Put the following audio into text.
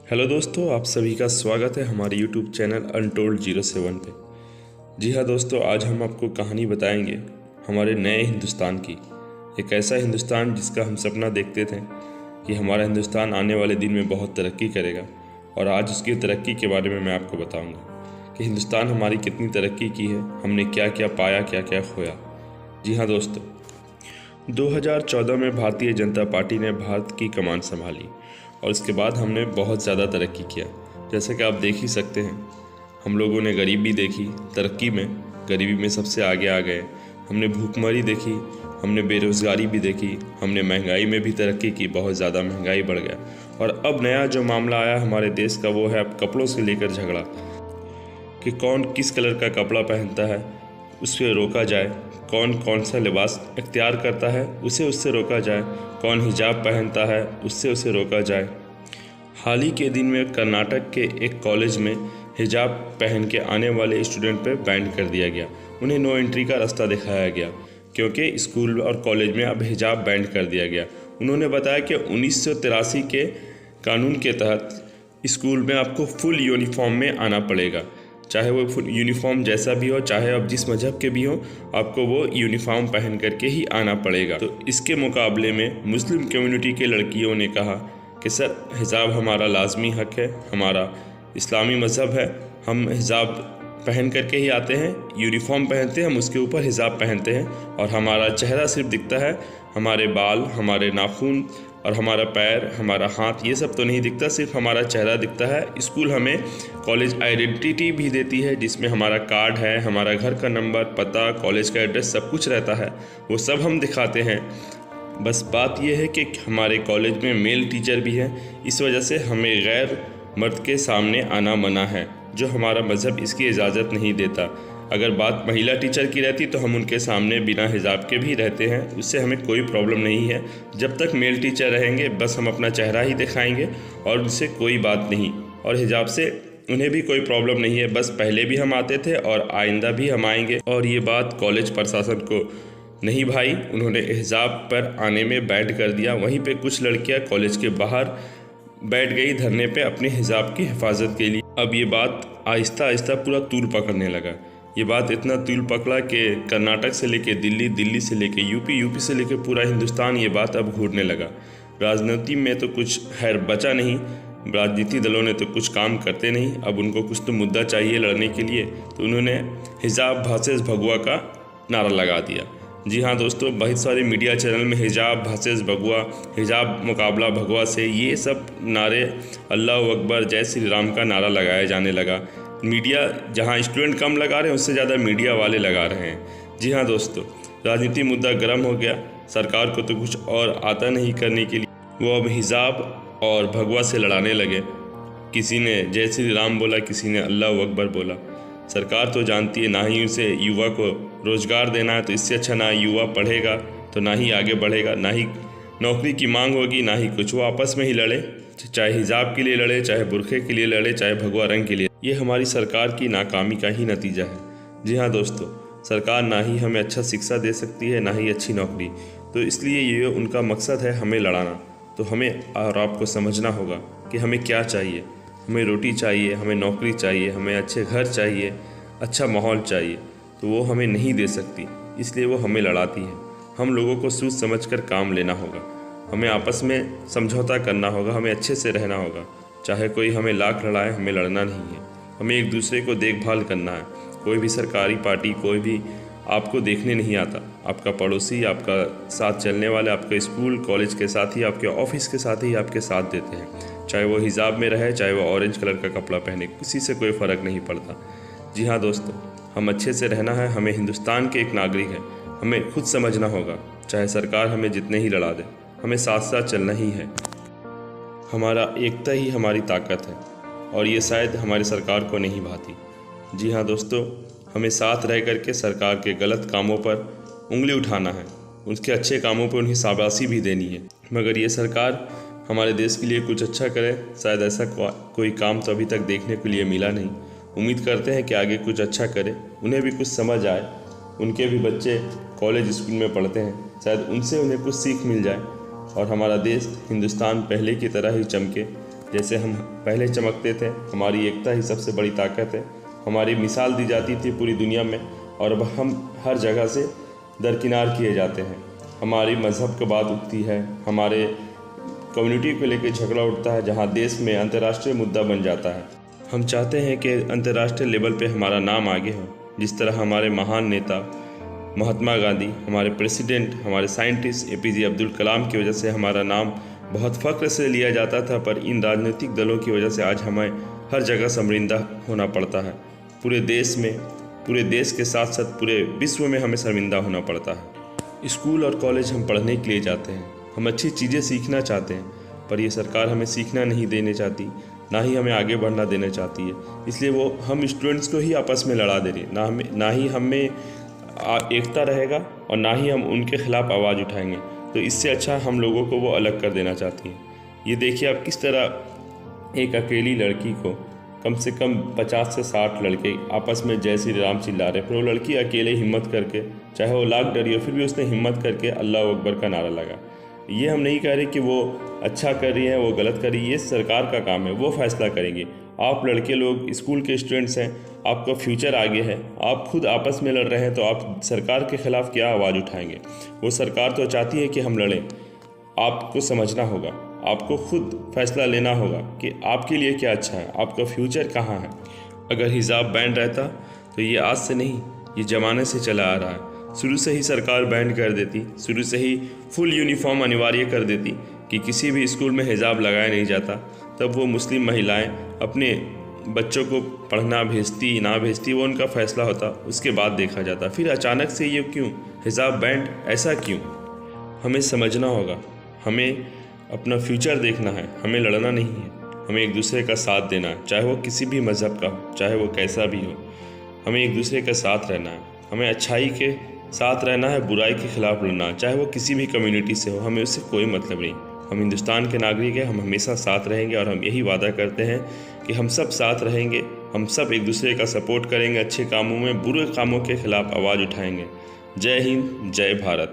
Hello दोस्तों, आप सभी का स्वागत है हमारे यूट्यूब चैनल अनटोल्ड 07 पे। जी हाँ दोस्तों, आज हम आपको कहानी बताएंगे हमारे नए हिंदुस्तान की। एक ऐसा हिंदुस्तान जिसका हम सपना देखते थे कि हमारा हिंदुस्तान आने वाले दिन में बहुत तरक्की करेगा, और आज उसकी तरक्की के बारे में मैं आपको बताऊंगा कि हिंदुस्तान हमारी कितनी तरक्की की है, हमने क्या क्या पाया, क्या क्या खोया। जी हाँ दोस्तों, 2014 में भारतीय जनता पार्टी ने भारत की कमान संभाली और इसके बाद हमने बहुत ज़्यादा तरक्की किया। जैसे कि आप देख ही सकते हैं, हम लोगों ने गरीबी देखी, तरक्की में गरीबी में सबसे आगे आ गए। हमने भूखमरी देखी, हमने बेरोज़गारी भी देखी, हमने महंगाई में भी तरक्की की, बहुत ज़्यादा महंगाई बढ़ गया। और अब नया जो मामला आया हमारे देश का, वो है अब कपड़ों से लेकर झगड़ा कि कौन किस कलर का कपड़ा पहनता है उससे रोका जाए, कौन कौन सा लिबास इख्तियार करता है उसे उससे रोका जाए, कौन हिजाब पहनता है उससे उसे रोका जाए। हाल ही के दिन में कर्नाटक के एक कॉलेज में हिजाब पहन के आने वाले स्टूडेंट पर बैन कर दिया गया। उन्हें नो एंट्री का रास्ता दिखाया गया क्योंकि स्कूल और कॉलेज में अब हिजाब बैन कर दिया गया। उन्होंने बताया कि 1983 के कानून के तहत स्कूल में आपको फुल यूनिफॉर्म में आना पड़ेगा, चाहे वो फुल यूनिफॉर्म जैसा भी हो, चाहे आप जिस मजहब के भी हो, आपको वो यूनिफॉर्म पहन करके ही आना पड़ेगा। तो इसके मुकाबले में मुस्लिम कम्युनिटी के लड़कियों ने कहा कि सर, हिजाब हमारा लाजमी हक है, हमारा इस्लामी मज़हब है, हम हिजाब पहन करके ही आते हैं, यूनिफॉर्म पहनते हैं, हम उसके ऊपर हिजाब पहनते हैं और हमारा चेहरा सिर्फ दिखता है, हमारे बाल, हमारे नाखून और हमारा पैर, हमारा हाथ, ये सब तो नहीं दिखता, सिर्फ हमारा चेहरा दिखता है। स्कूल हमें कॉलेज आइडेंटिटी भी देती है जिसमें हमारा कार्ड है, हमारा घर का नंबर, पता, कॉलेज का एड्रेस सब कुछ रहता है, वो सब हम दिखाते हैं। बस बात यह है कि हमारे कॉलेज में मेल टीचर भी है, इस वजह से हमें गैर मर्द के सामने आना मना है, जो हमारा मज़हब इसकी इजाज़त नहीं देता। अगर बात महिला टीचर की रहती तो हम उनके सामने बिना हिजाब के भी रहते हैं, उससे हमें कोई प्रॉब्लम नहीं है। जब तक मेल टीचर रहेंगे बस हम अपना चेहरा ही दिखाएंगे और उनसे कोई बात नहीं, और हिजाब से उन्हें भी कोई प्रॉब्लम नहीं है। बस पहले भी हम आते थे और आइंदा भी हम आएंगे। और ये बात कॉलेज प्रशासन को नहीं भाई, उन्होंने हिजाब पर आने में बैन कर दिया। वहीं पे कुछ लड़कियां कॉलेज के बाहर बैठ गई धरने पे अपने हिजाब की हिफाजत के लिए। अब ये बात आहिस्ता आहिस्ता पूरा तूल पकड़ने लगा। ये बात इतना तूल पकड़ा कि कर्नाटक से लेके दिल्ली, दिल्ली से लेके यूपी, यूपी से लेके पूरा हिंदुस्तान ये बात अब घूरने लगा। राजनीति में तो कुछ खैर बचा नहीं, राजनीतिक दलों ने तो कुछ काम करते नहीं। अब उनको कुछ तो मुद्दा चाहिए लड़ने के लिए, तो उन्होंने हिजाब वर्सेस भगवा का नारा लगा दिया। जी हाँ दोस्तों, बहुत सारे मीडिया चैनल में हिजाब वर्सेस भगवा, हिजाब मुकाबला भगवा से, ये सब नारे, अल्लाह अकबर, जय श्री राम का नारा लगाया जाने लगा। मीडिया जहाँ स्टूडेंट कम लगा रहे हैं, उससे ज़्यादा मीडिया वाले लगा रहे हैं। जी हाँ दोस्तों, राजनीति मुद्दा गर्म हो गया। सरकार को तो कुछ और आता नहीं करने के लिए, वो अब हिजाब और भगवा से लड़ाने लगे। किसी ने जय श्री राम बोला, किसी ने अल्लाह अकबर बोला। सरकार तो जानती है ना ही उसे युवा को रोज़गार देना है, तो इससे अच्छा ना युवा पढ़ेगा तो ना ही आगे बढ़ेगा, ना ही नौकरी की मांग होगी, ना ही कुछ। वो आपस में ही लड़े, चाहे हिजाब के लिए लड़े, चाहे बुरखे के लिए लड़े, चाहे भगवा रंग के लिए। ये हमारी सरकार की नाकामी का ही नतीजा है। जी हाँ दोस्तों, सरकार ना ही हमें अच्छा शिक्षा दे सकती है, ना ही अच्छी नौकरी, तो इसलिए ये उनका मकसद है हमें लड़ाना। तो हमें और आपको समझना होगा कि हमें क्या चाहिए। हमें रोटी चाहिए, हमें नौकरी चाहिए, हमें अच्छे घर चाहिए, अच्छा माहौल चाहिए, तो वो हमें नहीं दे सकती, इसलिए वो हमें लड़ाती है। हम लोगों को सोच समझ कर काम लेना होगा, हमें आपस में समझौता करना होगा, हमें अच्छे से रहना होगा। चाहे कोई हमें लाख लड़ाए, हमें लड़ना नहीं है, हमें एक दूसरे को देखभाल करना है। कोई भी सरकारी पार्टी, कोई भी आपको देखने नहीं आता। आपका पड़ोसी, आपका साथ चलने वाले, आपके स्कूल कॉलेज के साथ ही, आपके ऑफिस के साथ ही आपके साथ देते हैं। चाहे वो हिजाब में रहे, चाहे वो ऑरेंज कलर का कपड़ा पहने, किसी से कोई फ़र्क नहीं पड़ता। जी हाँ दोस्तों, हम अच्छे से रहना है, हमें हिंदुस्तान के एक नागरिक है, हमें खुद समझना होगा। चाहे सरकार हमें जितने ही लड़ा दे, हमें साथ साथ चलना ही है। हमारा एकता ही हमारी ताकत है, और ये शायद हमारी सरकार को नहीं भाती। जी हाँ दोस्तों, हमें साथ रह करके सरकार के गलत कामों पर उंगली उठाना है, उसके अच्छे कामों पर उन्हें शाबाशी भी देनी है। मगर ये सरकार हमारे देश के लिए कुछ अच्छा करे, शायद ऐसा कोई काम तो अभी तक देखने के लिए मिला नहीं। उम्मीद करते हैं कि आगे कुछ अच्छा करे, उन्हें भी कुछ समझ आए। उनके भी बच्चे कॉलेज स्कूल में पढ़ते हैं, शायद उनसे उन्हें कुछ सीख मिल जाए और हमारा देश हिंदुस्तान पहले की तरह ही चमके, जैसे हम पहले चमकते थे। हमारी एकता ही सबसे बड़ी ताकत है। हमारी मिसाल दी जाती थी पूरी दुनिया में, और अब हम हर जगह से दरकिनार किए जाते हैं। हमारी मज़हब की बात उठती है, हमारे कम्युनिटी को लेकर झगड़ा उठता है, जहां देश में अंतर्राष्ट्रीय मुद्दा बन जाता है। हम चाहते हैं कि अंतर्राष्ट्रीय लेवल पे हमारा नाम आगे हो, जिस तरह हमारे महान नेता महात्मा गांधी, हमारे प्रेसिडेंट, हमारे साइंटिस्ट APJ अब्दुल कलाम की वजह से हमारा नाम बहुत फ़ख्र से लिया जाता था। पर इन राजनीतिक दलों की वजह से आज हमें हर जगह शर्मिंदा होना पड़ता है। पूरे देश में, पूरे देश के साथ साथ पूरे विश्व में हमें शर्मिंदा होना पड़ता है। स्कूल और कॉलेज हम पढ़ने के लिए जाते हैं, हम अच्छी चीज़ें सीखना चाहते हैं, पर ये सरकार हमें सीखना नहीं देने चाहती, ना ही हमें आगे बढ़ना देना चाहती है। इसलिए वो हम स्टूडेंट्स को ही आपस में लड़ा दे रही है। ना ही हमें एकता रहेगा और ना ही हम उनके खिलाफ आवाज़ उठाएंगे। तो इससे अच्छा हम लोगों को वो अलग कर देना चाहती हैं। ये देखिए आप किस तरह एक अकेली लड़की को कम से कम 50 से 60 लड़के आपस में जय श्री राम चिल्ला रहे, पर वो लड़की अकेले हिम्मत करके, चाहे वो लाख डरी हो, फिर भी उसने हिम्मत करके अल्लाह अकबर का नारा लगा। ये हम नहीं कह रहे कि वो अच्छा कर रही है, वो गलत कर रही है, ये सरकार का काम है, वो फैसला करेंगे। आप लड़के लोग स्कूल के स्टूडेंट्स हैं, आपका फ्यूचर आगे है, आप खुद आपस में लड़ रहे हैं, तो आप सरकार के ख़िलाफ़ क्या आवाज़ उठाएंगे? वो सरकार तो चाहती है कि हम लड़ें। आपको समझना होगा, आपको खुद फैसला लेना होगा कि आपके लिए क्या अच्छा है, आपका फ्यूचर कहाँ है। अगर हिजाब बैन रहता तो ये आज से नहीं, ये ज़माने से चला आ रहा है। शुरू से ही सरकार बैन कर देती, शुरू से ही फुल यूनिफॉर्म अनिवार्य कर देती कि किसी भी स्कूल में हिजाब लगाया नहीं जाता, तब वो मुस्लिम महिलाएं अपने बच्चों को पढ़ना भेजती ना भेजती वो उनका फ़ैसला होता, उसके बाद देखा जाता। फिर अचानक से ये क्यों हिजाब बैंड, ऐसा क्यों? हमें समझना होगा, हमें अपना फ्यूचर देखना है, हमें लड़ना नहीं है, हमें एक दूसरे का साथ देना है, चाहे वो किसी भी मज़हब का हो, चाहे वो कैसा भी हो। हमें एक दूसरे का साथ रहना है, हमें अच्छाई के साथ रहना है, बुराई के खिलाफ लड़ना है, चाहे वो किसी भी कम्युनिटी से हो, हमें उससे कोई मतलब नहीं। हम हिंदुस्तान के नागरिक हैं, हम हमेशा साथ रहेंगे और हम यही वादा करते हैं कि हम सब साथ रहेंगे, हम सब एक दूसरे का सपोर्ट करेंगे, अच्छे कामों में, बुरे कामों के खिलाफ आवाज़ उठाएंगे। जय हिंद, जय भारत।